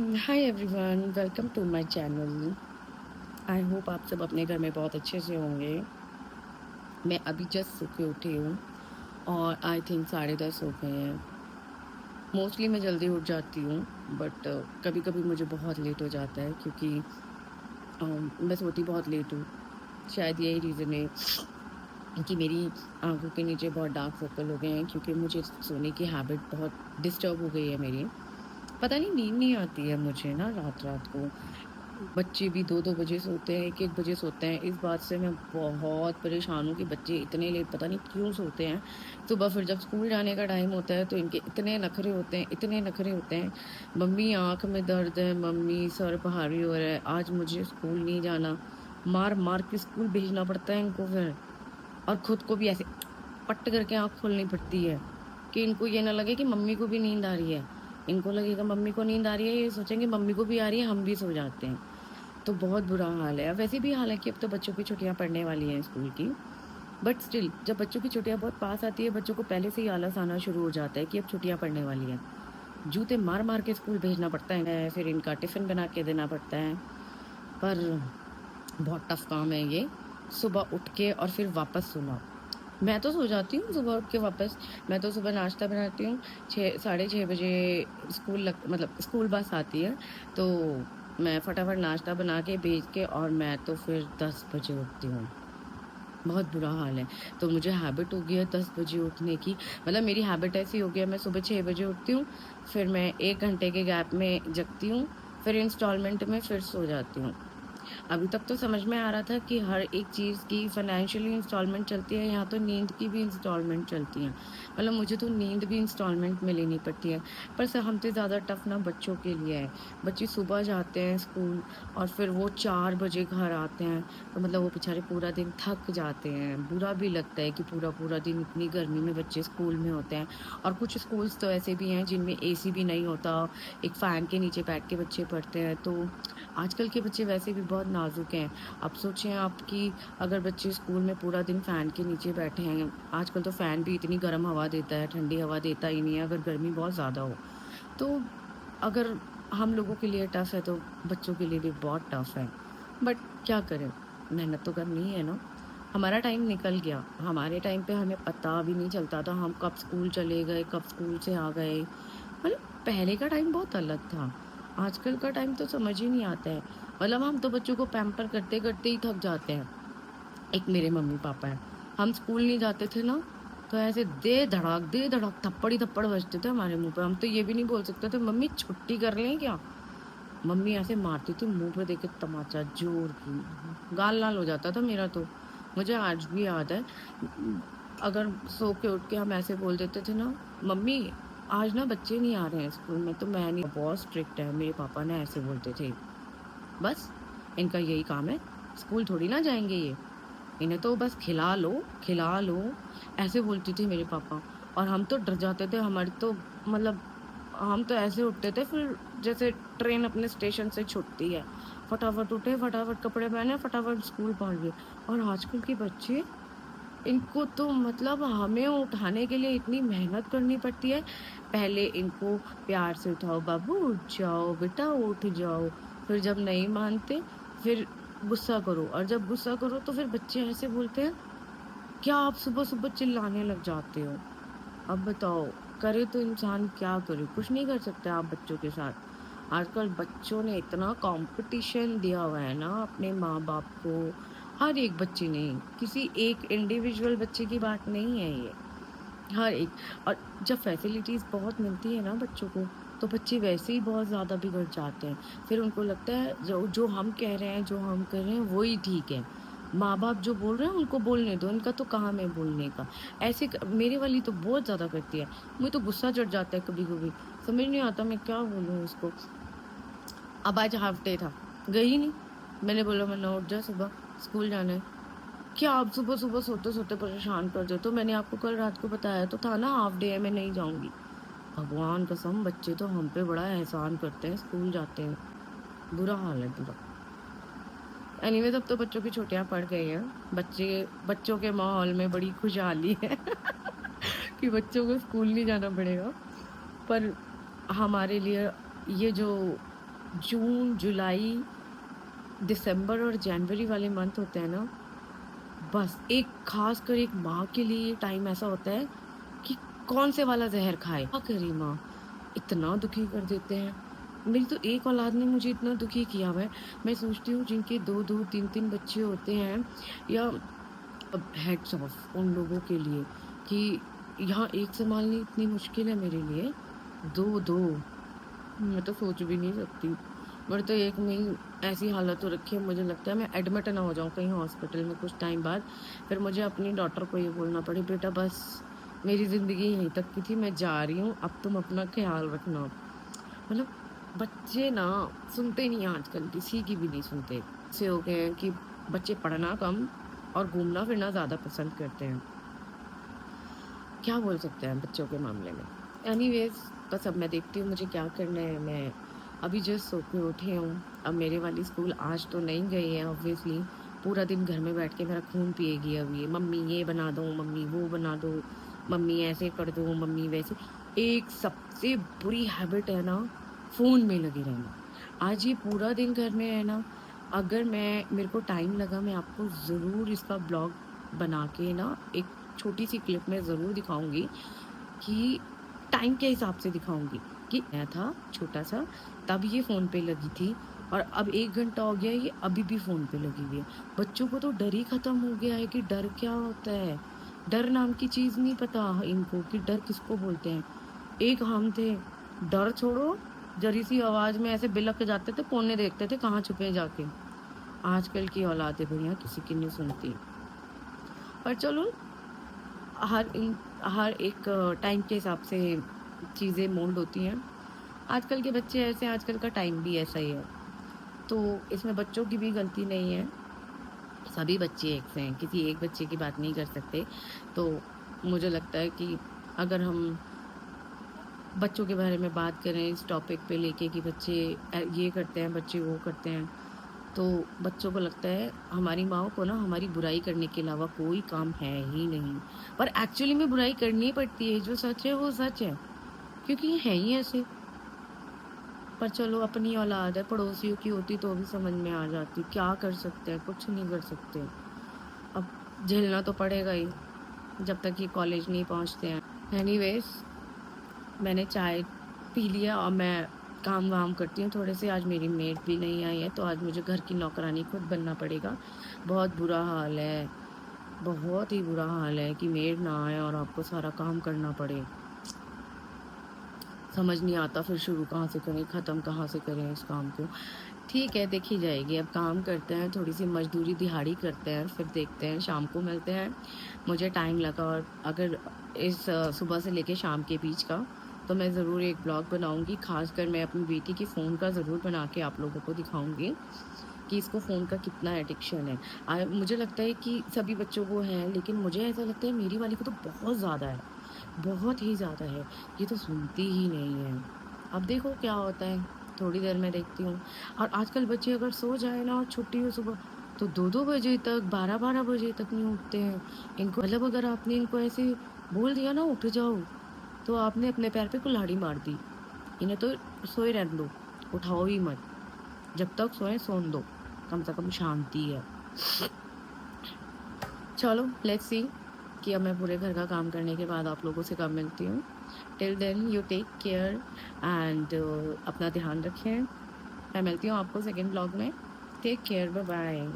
Hi everyone, welcome to my channel. I hope आप सब अपने घर में बहुत अच्छे से होंगे। मैं अभी जस्ट सो के उठी हूँ और आई थिंक 10:30 हो गए हैं। मोस्टली मैं जल्दी उठ जाती हूँ, बट कभी कभी मुझे बहुत लेट हो जाता है क्योंकि मैं सोती बहुत लेट हूँ। शायद यही रीज़न है कि मेरी आंखों के नीचे बहुत डार्क सर्कल हो गए हैं, क्योंकि मुझे सोने की हैबिट बहुत डिस्टर्ब हो गई है मेरी। पता नहीं, नींद नहीं आती है मुझे ना रात रात को। बच्चे भी 2-2 बजे सोते हैं, 1-1 बजे सोते हैं। इस बात से मैं बहुत परेशान हूँ कि बच्चे इतने लेट पता नहीं क्यों सोते हैं। सुबह फिर जब स्कूल जाने का टाइम होता है तो इनके इतने नखरे होते हैं, इतने नखरे होते हैं। मम्मी आँख में दर्द है, मम्मी सर भारी हो रहा है, आज मुझे स्कूल नहीं जाना। मार-मार के स्कूल भेजना पड़ता है इनको फिर। और खुद को भी ऐसे पट्ट करके आँख खोलनी पड़ती है कि इनको ये ना लगे कि मम्मी को भी नींद आ रही है। इनको लगेगा मम्मी को नींद आ रही है, ये सोचेंगे मम्मी को भी आ रही है, हम भी सो जाते हैं। तो बहुत बुरा हाल है। अब वैसे भी हाल है कि अब तो बच्चों की छुट्टियाँ पड़ने वाली हैं स्कूल की। बट स्टिल जब बच्चों की छुट्टियाँ बहुत पास आती है, बच्चों को पहले से ही आलस आना शुरू हो जाता है कि अब छुट्टियाँ पड़ने वाली हैं। जूते मार-मार के स्कूल भेजना पड़ता है, फिर इनका टिफ़िन बना के देना पड़ता है। पर बहुत टफ़ काम है ये, सुबह उठ के और फिर वापस सोना। मैं तो सो जाती हूँ सुबह उठ के वापस। मैं तो सुबह नाश्ता बनाती हूँ, 6 साढ़े 6 बजे मतलब स्कूल बस आती है, तो मैं फटाफट नाश्ता बना के भेज के और मैं तो फिर 10 बजे उठती हूँ। बहुत बुरा हाल है। तो मुझे हैबिट हो गई है 10 बजे उठने की। मतलब मेरी हैबिट ऐसी हो गई है, मैं सुबह 6 बजे उठती हूँ, फिर मैं 1 घंटे के गैप में जगती हूँ, फिर इंस्टॉलमेंट में फिर सो जाती हूँ। अभी तक तो समझ में आ रहा था कि हर एक चीज़ की फाइनेंशियली इंस्टॉलमेंट चलती है, यहाँ तो नींद की भी इंस्टॉलमेंट चलती है। मतलब मुझे तो नींद भी इंस्टॉलमेंट में लेनी पड़ती है। पर हमसे ज़्यादा टफ ना बच्चों के लिए है। बच्चे सुबह जाते हैं स्कूल और फिर वो 4 बजे घर आते हैं, तो मतलब वो बेचारे पूरा दिन थक जाते हैं। बुरा भी लगता है कि पूरा पूरा दिन इतनी गर्मी में बच्चे स्कूल में होते हैं। और कुछ स्कूल्स तो ऐसे भी हैं जिनमें एसी भी नहीं होता, एक फ़ैन के नीचे बैठ के बच्चे पढ़ते हैं। तो आजकल के बच्चे वैसे भी बहुत नाजुक हैं। अब सोचें आप कि अगर बच्चे स्कूल में पूरा दिन फ़ैन के नीचे बैठे हैं, आजकल तो फ़ैन भी इतनी गर्म हवा देता है, ठंडी हवा देता ही नहीं है अगर गर्मी बहुत ज़्यादा हो। तो अगर हम लोगों के लिए टफ़ है, तो बच्चों के लिए भी बहुत टफ़ है। बट क्या करें, मेहनत तो करनी ही है ना। हमारा टाइम निकल गया, हमारे टाइम पे हमें पता भी नहीं चलता था हम कब स्कूल चले गए, कब स्कूल से आ गए। मतलब पहले का टाइम बहुत अलग था। आजकल का टाइम तो समझ ही नहीं आता है। मतलब हम तो बच्चों को पैम्पर करते-करते ही थक जाते हैं। एक मेरे मम्मी-पापा हैं, हम स्कूल नहीं जाते थे ना, तो ऐसे दे धड़ाक थप्पड़ ही थप्पड़ बजते थे हमारे मुँह पे। हम तो ये भी नहीं बोल सकते थे, "मम्मी छुट्टी कर लें क्या?" मम्मी ऐसे मारती थी मुँह पे देके तमाचा ज़ोर की। गाल लाल हो जाता था मेरा तो। मुझे आज भी याद है, अगर सो के उठ के हम ऐसे बोल देते थे ना, "मम्मी आज ना बच्चे नहीं आ रहे हैं स्कूल में, तो मैं नहीं, बहुत स्ट्रिक्ट है।" मेरे पापा ना ऐसे बोलते थे। बस इनका यही काम है, स्कूल थोड़ी ना जाएँगे ये। इन्हें तो बस खिला लो, ऐसे बोलती थी मेरे पापा। और हम तो डर जाते थे, हमारी तो मतलब हम तो ऐसे उठते थे फिर जैसे ट्रेन अपने स्टेशन से छूटती है। फटाफट उठे, फटाफट कपड़े पहने, फटाफट स्कूल पहुँच गए। और आजकल के बच्चे, इनको तो मतलब हमें उठाने के लिए इतनी मेहनत करनी पड़ती है। पहले इनको प्यार से उठाओ, "बाबू उठ जाओ, बेटा उठ जाओ।" फिर जब नहीं मानते, फिर गुस्सा करो, और जब गुस्सा करो तो फिर बच्चे ऐसे बोलते हैं, "क्या आप सुबह-सुबह चिल्लाने लग जाते हो?" अब बताओ, करे तो इंसान क्या करे? कुछ नहीं कर सकते आप बच्चों के साथ। आजकल बच्चों ने इतना कॉम्पिटिशन दिया हुआ है ना अपने माँ-बाप को, हर एक बच्चे ने, किसी एक इंडिविजुअल बच्चे की बात नहीं है ये, हर एक। और जब फैसिलिटीज़ बहुत मिलती है ना बच्चों को, तो बच्चे वैसे ही बहुत ज़्यादा बिगड़ जाते हैं। फिर उनको लगता है जो जो हम कह रहे हैं, जो हम कर रहे हैं, वो ही ठीक है। माँ-बाप जो बोल रहे हैं उनको बोलने दो, इनका तो काम है बोलने का। ऐसे क मेरे वाली तो बहुत ज़्यादा करती है। मुझे तो गुस्सा चढ़ जाता है कभी-कभी, समझ नहीं आता मैं क्या बोलूँ उसको। अब आज हाल्फ डे था, गई नहीं। मैंने बोला, "मन्ना उठ जा, सुबह स्कूल जाना है।" क्या आप सुबह-सुबह सोते-सोते परेशान कर देते हो? मैंने आपको कल रात को बताया तो था ना हाफ डे है, मैं नहीं जाऊँगी। भगवान कसम बच्चे तो हम पे बड़ा एहसान करते हैं, स्कूल जाते हैं। बुरा हाल है बुरा। एनीवेज़ अब तो बच्चों की छुट्टियाँ पड़ गई हैं। बच्चों के माहौल में बड़ी खुशहाली है कि बच्चों को स्कूल नहीं जाना पड़ेगा। पर हमारे लिए ये जो जून, जुलाई, दिसंबर और जनवरी वाले मंथ होते हैं ना, बस एक ख़ासकर एक माँ के लिए ये टाइम ऐसा होता है कि कौन से वाला ज़हर खाए। क्या करे माँ, इतना दुखी कर देते हैं। मेरी तो एक औलाद ने मुझे इतना दुखी किया हुआ है। मैं सोचती हूँ जिनके 2-2 3-3 बच्चे होते हैं, या अब हेड्स ऑफ उन लोगों के लिए कि यहाँ एक सँभालनी इतनी मुश्किल है मेरे लिए, 2-2 मैं तो सोच भी नहीं सकती। मेरी तो एक में ही ऐसी हालत हो रखी है, मुझे लगता है मैं एडमिट ना हो जाऊँ कहीं हॉस्पिटल में कुछ टाइम बाद, फिर मुझे अपनी डॉटर को ये बोलना पड़े, बेटा बस मेरी ज़िंदगी यहीं तक की थी, मैं जा रही हूँ, अब तुम अपना ख़्याल रखना। मतलब बच्चे ना सुनते नहीं हैं आजकल, किसी की भी नहीं सुनते। ऐसे हो गए हैं कि बच्चे पढ़ना कम और घूमना-फिरना ज़्यादा पसंद करते हैं। क्या बोल सकते हैं बच्चों के मामले में। एनीवेज़ बस अब मैं देखती हूँ मुझे क्या करना है। मैं अभी जस्ट सो के उठी हूँ। अब मेरे वाली स्कूल आज तो नहीं गई है ऑब्वियसली। पूरा दिन घर में बैठ के मेरा खून पिएगी अब ये, मम्मी ये बना दो, मम्मी वो बना दो, मम्मी ऐसे कर दो, मम्मी वैसे। एक सबसे बुरी हैबिट है ना, फ़ोन में लगे रहना। आज ये पूरा दिन घर में है ना, अगर मेरे को टाइम लगा मैं आपको ज़रूर इसका ब्लॉग बना के ना एक छोटी-सी क्लिप में ज़रूर दिखाऊँगी कि टाइम के हिसाब से दिखाऊँगी कि मैं था छोटा-सा, तब ये फ़ोन पे लगी थी और अब 1 घंटा हो गया ये अभी भी फ़ोन पे लगी हुई है। बच्चों को तो डर ही ख़त्म हो गया है कि डर क्या होता है? डर नाम की चीज़ नहीं पता इनको कि डर किसको बोलते हैं। एक हम थे, डर छोड़ो, ज़री-सी आवाज़ में ऐसे बिलक के जाते थे, कोने देखते थे कहाँ छुपे हैं जाके। आजकल की औलाद है भैया किसी की नहीं सुनती। पर चलो हर एक टाइम के हिसाब से चीज़ें मोल्ड होती हैं। आजकल के बच्चे ऐसे हैं, आजकल का टाइम भी ऐसा ही है। तो इसमें बच्चों की भी गलती नहीं है, सभी बच्चे एक से हैं, किसी एक बच्चे की बात नहीं कर सकते। तो मुझे लगता है कि अगर हम बच्चों के बारे में बात करें इस टॉपिक पे लेके कि बच्चे ये करते हैं, बच्चे वो करते हैं, तो बच्चों को लगता है हमारी माँओं को ना हमारी बुराई करने के अलावा कोई काम है ही नहीं। पर एक्चुअली में बुराई करनी ही पड़ती है, जो सच है वो सच है, क्योंकि ये हैं ही ऐसे। पर चलो अपनी औलाद है, पड़ोसियों की होती तो भी समझ में आ जाती। क्या कर सकते हैं, कुछ नहीं कर सकते। अब झेलना तो पड़ेगा ही, जब तक ये कॉलेज नहीं पहुँचते हैं। एनीवेज़ मैंने चाय पी लिया और मैं काम-वाम करती हूँ थोड़े से। आज मेरी मेड भी नहीं आई है, तो आज मुझे घर की नौकरानी खुद बनना पड़ेगा। बहुत बुरा हाल है, बहुत ही बुरा हाल है कि मेड ना आए और आपको सारा काम करना पड़े। समझ नहीं आता फिर शुरू कहाँ से करें, ख़त्म कहाँ से करें इस काम को। ठीक है, देखी जाएगी। अब काम करते हैं, थोड़ी-सी मज़दूरी दिहाड़ी करते हैं, फिर देखते हैं, शाम को मिलते हैं। मुझे टाइम लगा और अगर इस सुबह से लेके शाम के बीच का, तो मैं ज़रूर एक ब्लॉग बनाऊँगी। ख़ासकर मैं अपनी बेटी के फ़ोन का ज़रूर बना के आप लोगों को दिखाऊँगी कि इसको फ़ोन का कितना एडिक्शन है। मुझे लगता है कि सभी बच्चों को है, लेकिन मुझे ऐसा लगता है मेरी वाली को तो बहुत ज़्यादा है, बहुत ही ज़्यादा है। ये तो सुनती ही नहीं है। अब देखो क्या होता है, थोड़ी देर में देखती हूँ। और आजकल बच्चे अगर सो जाए ना और छुट्टी हो सुबह, तो 2-2 बजे तक, 12-12 बजे तक नहीं उठते हैं। इनको मतलब अगर आपने इनको ऐसे बोल दिया ना उठ जाओ, तो आपने अपने पैर पे कुल्हाड़ी मार दी। इन्हें तो सोए रहने दो, उठाओ ही मत। जब तक सोएं सोने दो, कम से कम शांति है। चलो लेट्स सी कि अब मैं पूरे घर का काम करने के बाद आप लोगों से कब मिलती हूँ। Till then you take care and अपना ध्यान रखें। मैं मिलती हूँ आपको सेकंड ब्लॉग में। Take care, bye bye.